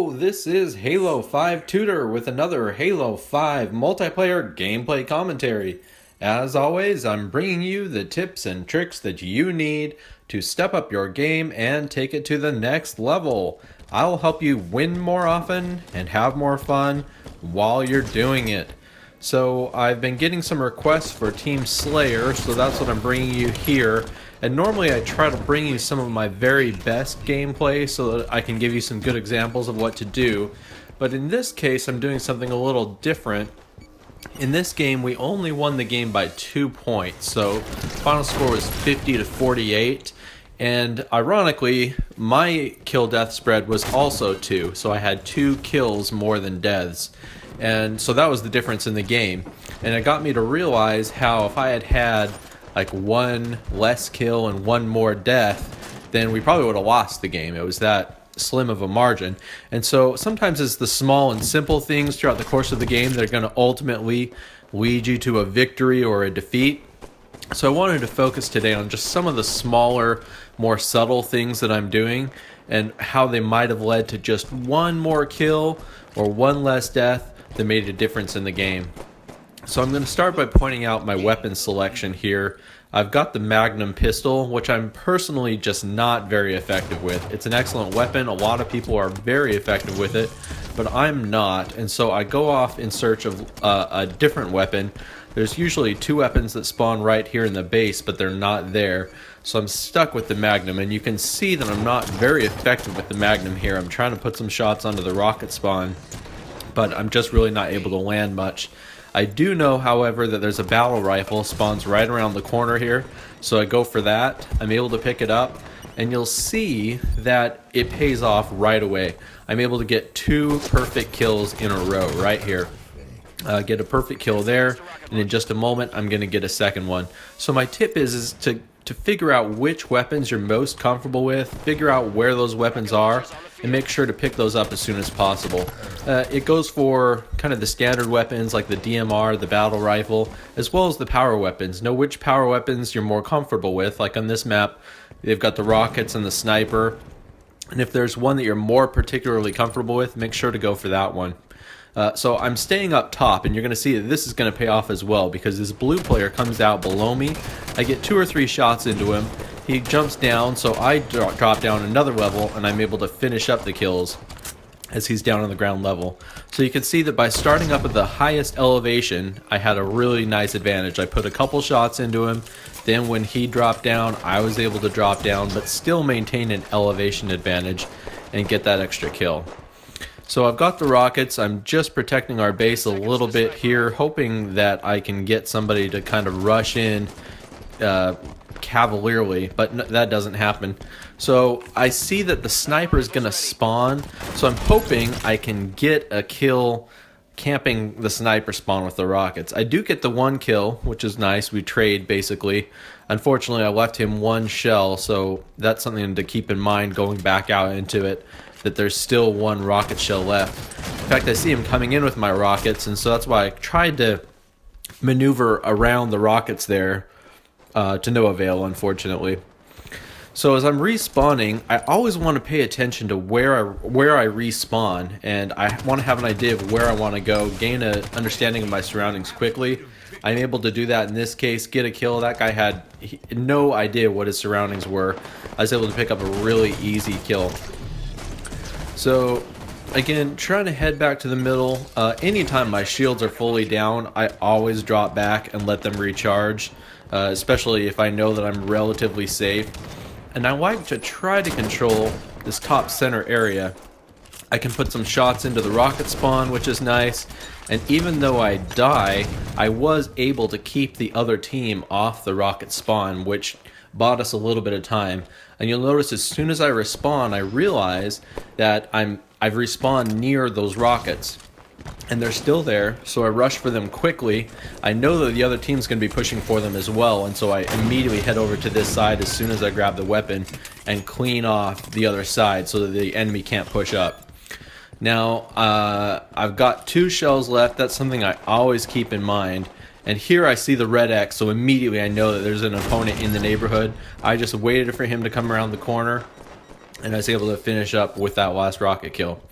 Hello, this is Halo 5 Tutor with another Halo 5 multiplayer gameplay commentary. As always, I'm bringing you the tips and tricks that you need to step up your game and take it to the next level. I'll help you win more often and have more fun while you're doing it. So I've been getting some requests for Team Slayer, so that's what I'm bringing you here. And normally I try to bring you some of my very best gameplay so that I can give you some good examples of what to do. But in this case, I'm doing something a little different. In this game, we only won the game by 2 points, so final score was 50-48. And ironically, my kill-death spread was also 2, so I had 2 kills more than deaths. And so that was the difference in the game. And it got me to realize how if I had had like 1 less kill and 1 more death, then we probably would have lost the game. It was that slim of a margin. And so sometimes it's the small and simple things throughout the course of the game that are going to ultimately lead you to a victory or a defeat. So I wanted to focus today on just some of the smaller, more subtle things that I'm doing and how they might have led to just 1 more kill or 1 less death that made a difference in the game. So I'm going to start by pointing out my weapon selection here. I've got the Magnum pistol, which I'm personally just not very effective with. It's an excellent weapon. A lot of people are very effective with it, but I'm not. And so I go off in search of a different weapon. There's usually 2 weapons that spawn right here in the base, but they're not there. So I'm stuck with the Magnum, and you can see that I'm not very effective with the Magnum here. I'm trying to put some shots onto the rocket spawn, but I'm just really not able to land much. I do know, however, that there's a battle rifle spawns right around the corner here, so I go for that. I'm able to pick it up, and you'll see that it pays off right away. I'm able to get 2 perfect kills in a row right here. Get a perfect kill there, and in just a moment I'm going to get a second one. So my tip is to figure out which weapons you're most comfortable with, figure out where those weapons are, and make sure to pick those up as soon as possible. It goes for kind of the standard weapons like the DMR, the battle rifle, as well as the power weapons. Know which power weapons you're more comfortable with. Like on this map, they've got the rockets and the sniper. And if there's one that you're more particularly comfortable with, make sure to go for that one. So I'm staying up top, and you're going to see that this is going to pay off as well, because this blue player comes out below me. I get 2 or 3 shots into him. He jumps down, so I drop down another level, and I'm able to finish up the kills as he's down on the ground level. So you can see that by starting up at the highest elevation, I had a really nice advantage. I put a couple shots into him. Then when he dropped down, I was able to drop down, but still maintain an elevation advantage and get that extra kill. So I've got the rockets. I'm just protecting our base a little bit here, hoping that I can get somebody to kind of rush in cavalierly, but that doesn't happen. So I see that the sniper is going to spawn, so I'm hoping I can get a kill camping the sniper spawn with the rockets. I do get the 1 kill, which is nice. We trade basically. Unfortunately, I left him 1 shell, so that's something to keep in mind going back out into it, that there's still 1 rocket shell left. In fact, I see him coming in with my rockets, and so that's why I tried to maneuver around the rockets there to no avail, unfortunately. So as I'm respawning, I always want to pay attention to where I respawn, and I want to have an idea of where I want to go, gain an understanding of my surroundings quickly. I'm able to do that in this case, get a kill. That guy had no idea what his surroundings were. I was able to pick up a really easy kill. So again, trying to head back to the middle. Anytime my shields are fully down, I always drop back and let them recharge, especially if I know that I'm relatively safe. And I like to try to control this top center area. I can put some shots into the rocket spawn, which is nice. And even though I die, I was able to keep the other team off the rocket spawn, which bought us a little bit of time. And you'll notice as soon as I respawn, I realize that I've respawned near those rockets. And they're still there, so I rush for them quickly. I know that the other team's going to be pushing for them as well, and so I immediately head over to this side as soon as I grab the weapon and clean off the other side so that the enemy can't push up. Now, I've got 2 shells left. That's something I always keep in mind. And here I see the red X, so immediately I know that there's an opponent in the neighborhood. I just waited for him to come around the corner, and I was able to finish up with that last rocket kill.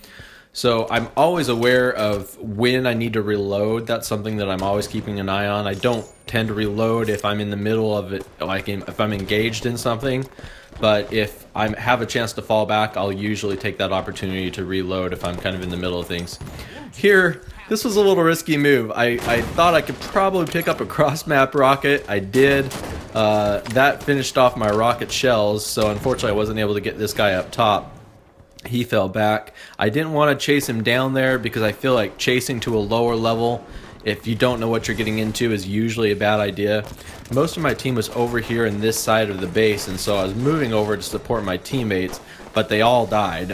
So I'm always aware of when I need to reload. That's something that I'm always keeping an eye on. I don't tend to reload if I'm in the middle of it, like if I'm engaged in something. But if I have a chance to fall back, I'll usually take that opportunity to reload if I'm kind of in the middle of things. Here, this was a little risky move. I thought I could probably pick up a cross-map rocket. I did. That finished off my rocket shells, so unfortunately I wasn't able to get this guy up top. He fell back. I didn't want to chase him down there because I feel like chasing to a lower level, if you don't know what you're getting into, is usually a bad idea. Most of my team was over here in this side of the base, and so I was moving over to support my teammates, but they all died.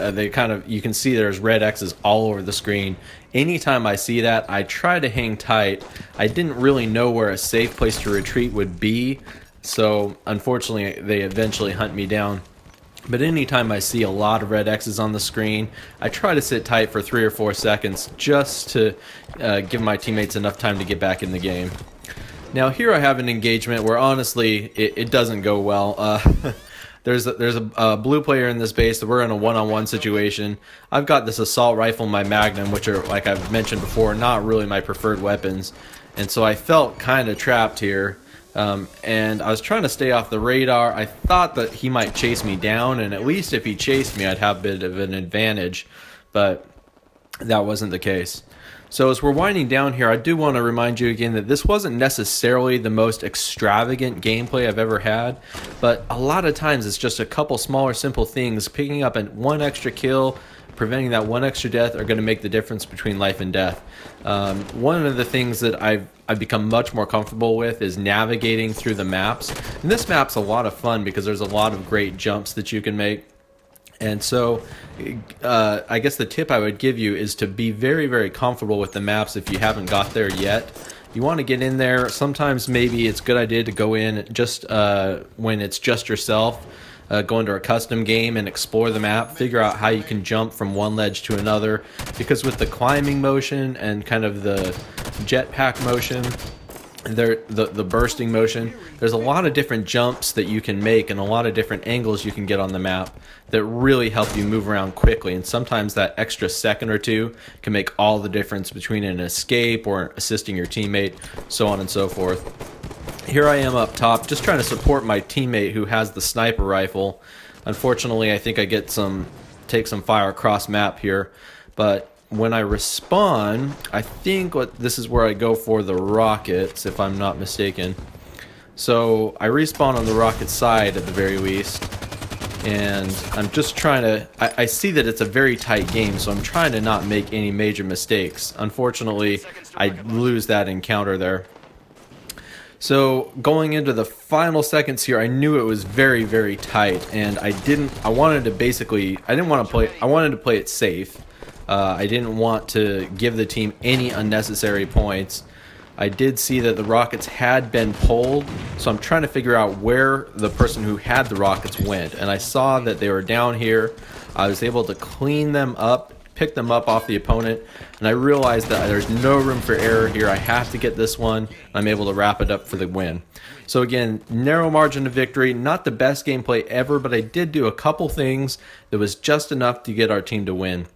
You can see there's red X's all over the screen. Anytime I see that, I try to hang tight. I didn't really know where a safe place to retreat would be, so unfortunately they eventually hunt me down. But anytime I see a lot of red X's on the screen, I try to sit tight for 3 or 4 seconds just to give my teammates enough time to get back in the game. Now here I have an engagement where honestly it doesn't go well. There's a blue player in this base. We're in a one-on-one situation. I've got this assault rifle and my Magnum, which are, like I've mentioned before, not really my preferred weapons. And so I felt kind of trapped here. And I was trying to stay off the radar. I thought that he might chase me down, and at least if he chased me, I'd have a bit of an advantage, but that wasn't the case. So as we're winding down here, I do want to remind you again that this wasn't necessarily the most extravagant gameplay I've ever had, but a lot of times it's just a couple smaller, simple things. Picking up one extra kill, preventing that one extra death are going to make the difference between life and death. One of the things that I've become much more comfortable with is navigating through the maps. And this map's a lot of fun because there's a lot of great jumps that you can make. And so I guess the tip I would give you is to be very, very comfortable with the maps if you haven't got there yet. You want to get in there. Sometimes maybe it's a good idea to go in just when it's just yourself. Go into a custom game and explore the map, figure out how you can jump from one ledge to another, because with the climbing motion and kind of the jetpack motion, the bursting motion, there's a lot of different jumps that you can make and a lot of different angles you can get on the map that really help you move around quickly, and sometimes that extra second or two can make all the difference between an escape or assisting your teammate, so on and so forth. Here I am up top, just trying to support my teammate who has the sniper rifle. Unfortunately, I think I take some fire across map here, but when I respawn, I think this is where I go for the rockets, if I'm not mistaken. So I respawn on the rocket side at the very least, and I'm just trying to, I see that it's a very tight game, so I'm trying to not make any major mistakes. Unfortunately, I lose that encounter there. So going into the final seconds here, I knew it was very, very tight, and I wanted to play it safe. I didn't want to give the team any unnecessary points. I did see that the rockets had been pulled, so I'm trying to figure out where the person who had the rockets went, and I saw that they were down here. I was able to clean them up, pick them up off the opponent, and I realized that there's no room for error here. I have to get this one. I'm able to wrap it up for the win. So again, narrow margin of victory, not the best gameplay ever, but I did do a couple things that was just enough to get our team to win.